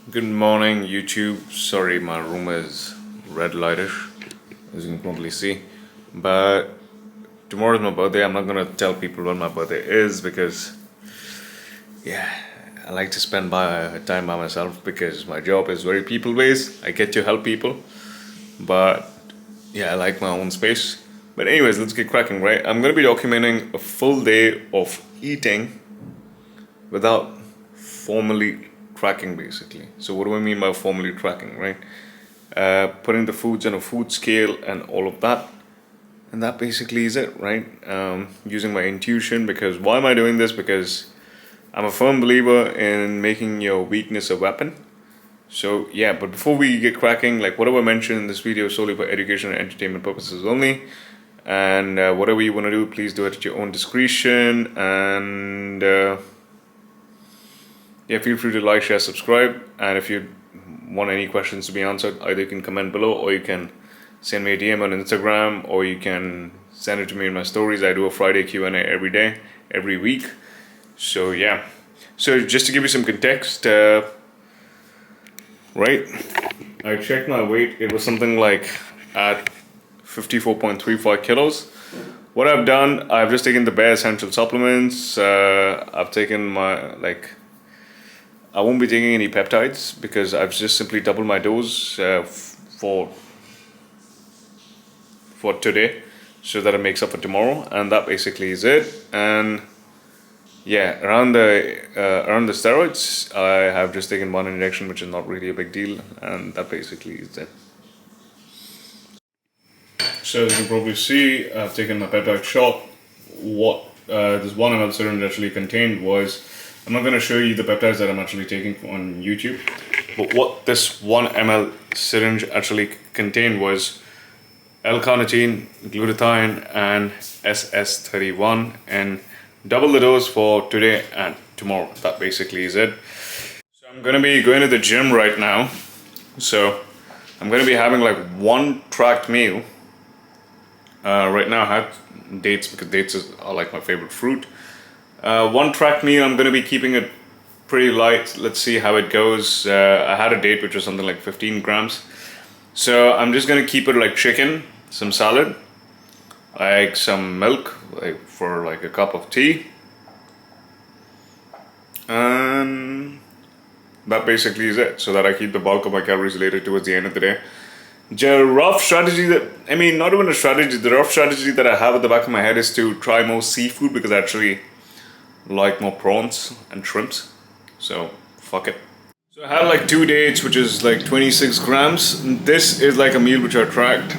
Good morning, YouTube. Sorry, my room is red lightish, as you can probably see. But tomorrow's my birthday. I'm not gonna tell people when my birthday is because, yeah, I like to spend my time by myself because my job is very people based. I get to help people, but yeah, I like my own space. But anyways, let's get cracking, right? I'm gonna be documenting a full day of eating without formally tracking, basically. So what do I mean by formally tracking, right? Putting the foods on a food scale and all of that, and that basically is it, right? Using my intuition, because why am I doing this? Because I'm a firm believer in making your weakness a weapon. So yeah, but before we get cracking, like whatever I mentioned in this video is solely for education and entertainment purposes only. And whatever you want to do, please do it at your own discretion. And yeah, feel free to like, share, subscribe. And if you want any questions to be answered, either you can comment below or you can send me a DM on Instagram, or you can send it to me in my stories. I do a Friday Q&A every day, every week. So yeah. So just to give you some context, right? I checked my weight. It was something like at 54.35 kilos. What I've done, I've just taken the bare essential supplements. I've taken my, I won't be taking any peptides because I've just simply doubled my dose for today, so that it makes up for tomorrow, and that basically is it. And yeah, around the steroids, I have just taken one injection, which is not really a big deal, and that basically is it. So as you can probably see, I've taken my peptide shot. What this 1 ml syringe actually contained was, I'm not going to show you the peptides that I'm actually taking on YouTube, but what this 1 ml syringe actually contained was L-carnitine, glutathione, and SS31, and double the dose for today and tomorrow. That basically is it. So I'm going to be going to the gym right now. So I'm going to be having like one tracked meal. Right now I have dates because dates are like my favorite fruit. One tracked meal, I'm going to be keeping it pretty light. Let's see how it goes. I had a date which was something like 15 grams. So I'm just going to keep it like chicken, some salad, like some milk, like for like a cup of tea. And that basically is it, so that I keep the bulk of my calories later towards the end of the day. The rough strategy not even a strategy, the rough strategy that I have at the back of my head is to try more seafood, because I actually like more prawns and shrimps. So fuck it. So I had like 2 dates, which is like 26 grams. This is like a meal which I tracked.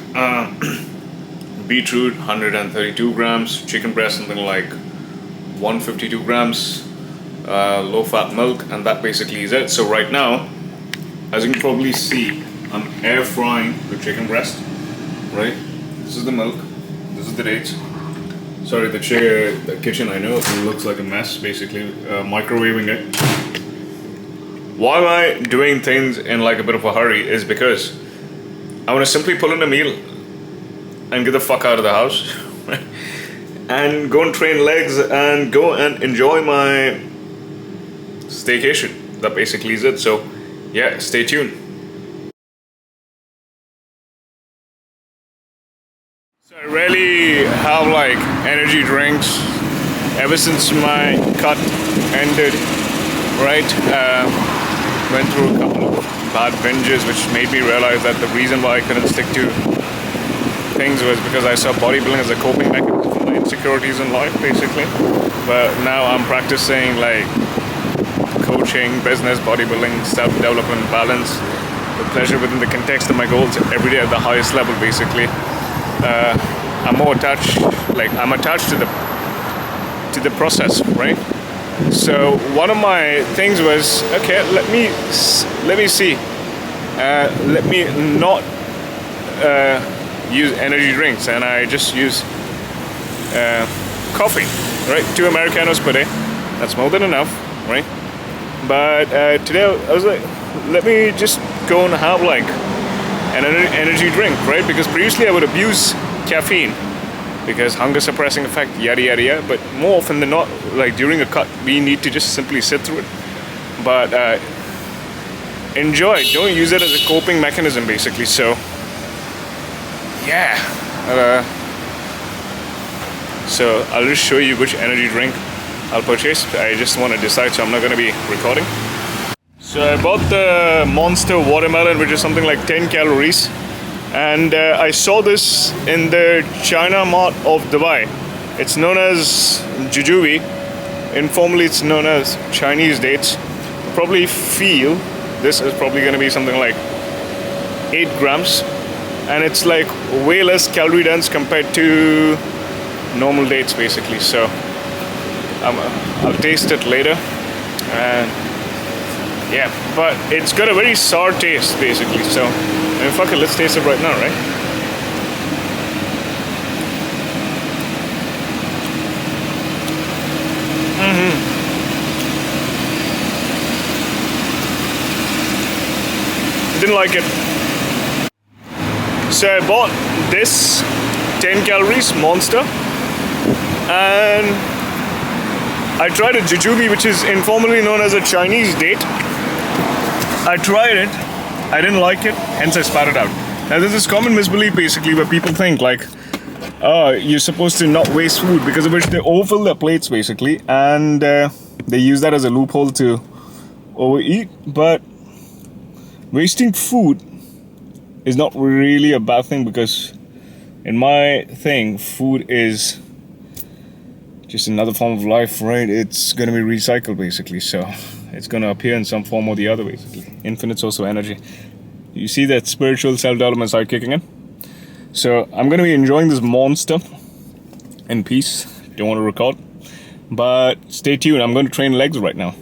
Beetroot 132 grams, chicken breast something like 152 grams, low fat milk, and that basically is it. So right now, as you can probably see, I'm air frying the chicken breast, right? This is the milk, this is the dates. Sorry, the kitchen, I know it looks like a mess, basically, microwaving it. Why am I doing things in like a bit of a hurry is because I want to simply pull in a meal and get the fuck out of the house and go and train legs and go and enjoy my staycation. That basically is it. So yeah, stay tuned. So I rarely have like energy drinks ever since my cut ended, right? Went through a couple of bad binges, which made me realize that the reason why I couldn't stick to things was because I saw bodybuilding as a coping mechanism for my insecurities in life, basically. But now I'm practicing like coaching, business, bodybuilding, self-development, balance, the pleasure within the context of my goals every day at the highest level, basically. I'm more attached, like I'm attached to the process, right? So one of my things was, okay, let me see, let me not use energy drinks, and I just use coffee, right? 2 Americanos per day. That's more than enough, right? But today I was like, let me just go and have like an energy drink, right? Because previously I would abuse caffeine because hunger suppressing effect, yada yada yada. But more often than not, like during a cut, we need to just simply sit through it. But enjoy it. Don't use it as a coping mechanism, basically. So, yeah. So I'll just show you which energy drink I'll purchase. I just want to decide, so I'm not going to be recording. So I bought the Monster Watermelon, which is something like 10 calories. And I saw this in the China Mart of Dubai. It's known as jujube. Informally, it's known as Chinese dates. Probably feel this is probably going to be something like 8 grams. And it's like way less calorie dense compared to normal dates, basically. So I'll taste it later. And yeah, but it's got a very sour taste, basically. So, I mean, fuck it, let's taste it right now, right? Didn't like it. So I bought this 10 calories Monster, and I tried a jujube, which is informally known as a Chinese date. I tried it, I didn't like it, hence I spat it out. Now there's this common misbelief basically where people think like, oh, you're supposed to not waste food, because of which they overfill their plates basically, and they use that as a loophole to overeat. But wasting food is not really a bad thing, because in my thing, food is just another form of life, right? It's going to be recycled basically, so it's going to appear in some form or the other basically. Infinite source of energy. You see that spiritual self-development side kicking in? So I'm going to be enjoying this Monster in peace. Don't want to record, but stay tuned. I'm going to train legs right now.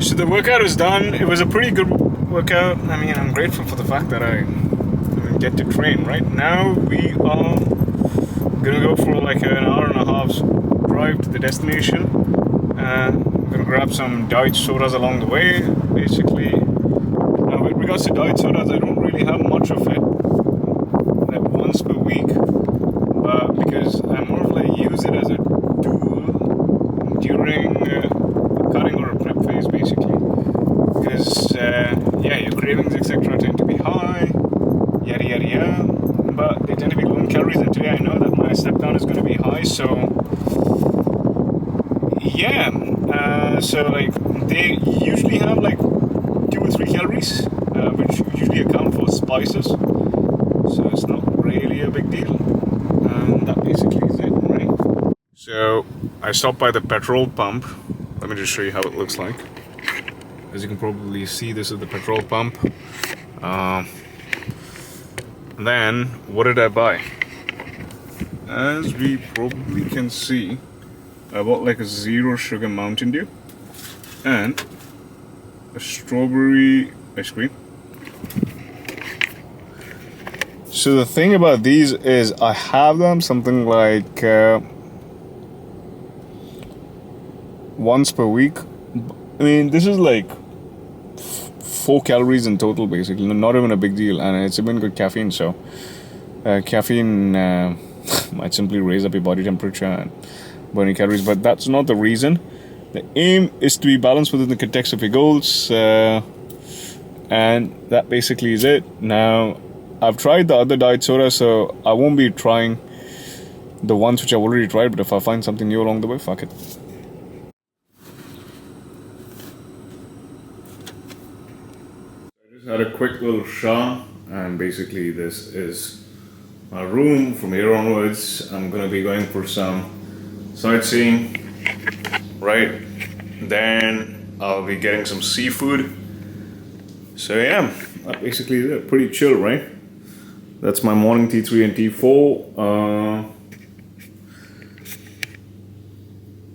So the workout is done. It was a pretty good workout. I mean, I'm grateful for the fact that I get to train. Right now, we are gonna go for like an hour and a half drive to the destination. I'm gonna grab some diet sodas along the way, basically. Now, with regards to diet sodas, I don't really have much of it. Like once per week, but because I more of like use it as a tool during cutting or a prep phase, basically. Because yeah, your cravings etc. tend to be high, yada yada yada, but they tend to be low calories, and today I know that my step count is going to be high, so yeah. So like they usually have like 2 or 3 calories, which usually account for spices, so it's not really a big deal, and that basically is it, right? So I stopped by the petrol pump. Let me just show you how it looks like. As you can probably see, this is the petrol pump. Then what did I buy? As we probably can see, I bought like a 0 sugar Mountain Dew and a strawberry ice cream. So the thing about these is I have them something like once per week. I mean, this is like 4 calories in total, basically. Not even a big deal, and it's even good caffeine. So caffeine might simply raise up your body temperature and burn your calories, but that's not the reason. The aim is to be balanced within the context of your goals, and that basically is it. Now, I've tried the other diet soda, so I won't be trying the ones which I've already tried, but if I find something new along the way, fuck it. I just had a quick little shower, and basically this is my room. From here onwards, I'm gonna be going for some sightseeing, right? Then I'll be getting some seafood. So yeah, that basically is it. Pretty chill, right? That's my morning T3 and T4.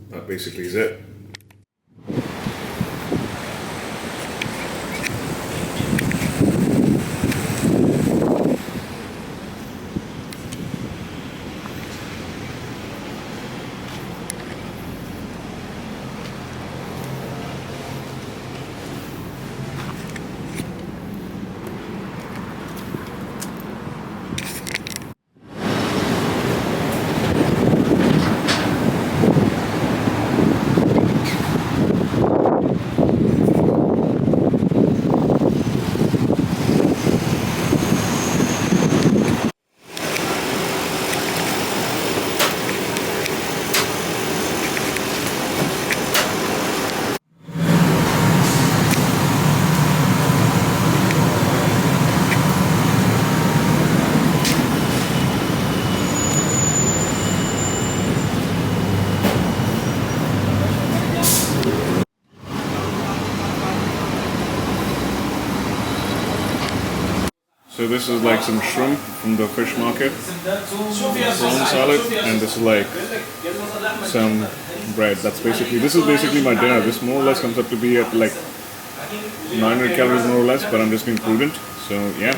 That basically is it. So this is like some shrimp from the fish market, prawn salad, and this is like some bread. This is basically my dinner. This more or less comes up to be at like 900 calories more or less, but I'm just being prudent. So yeah.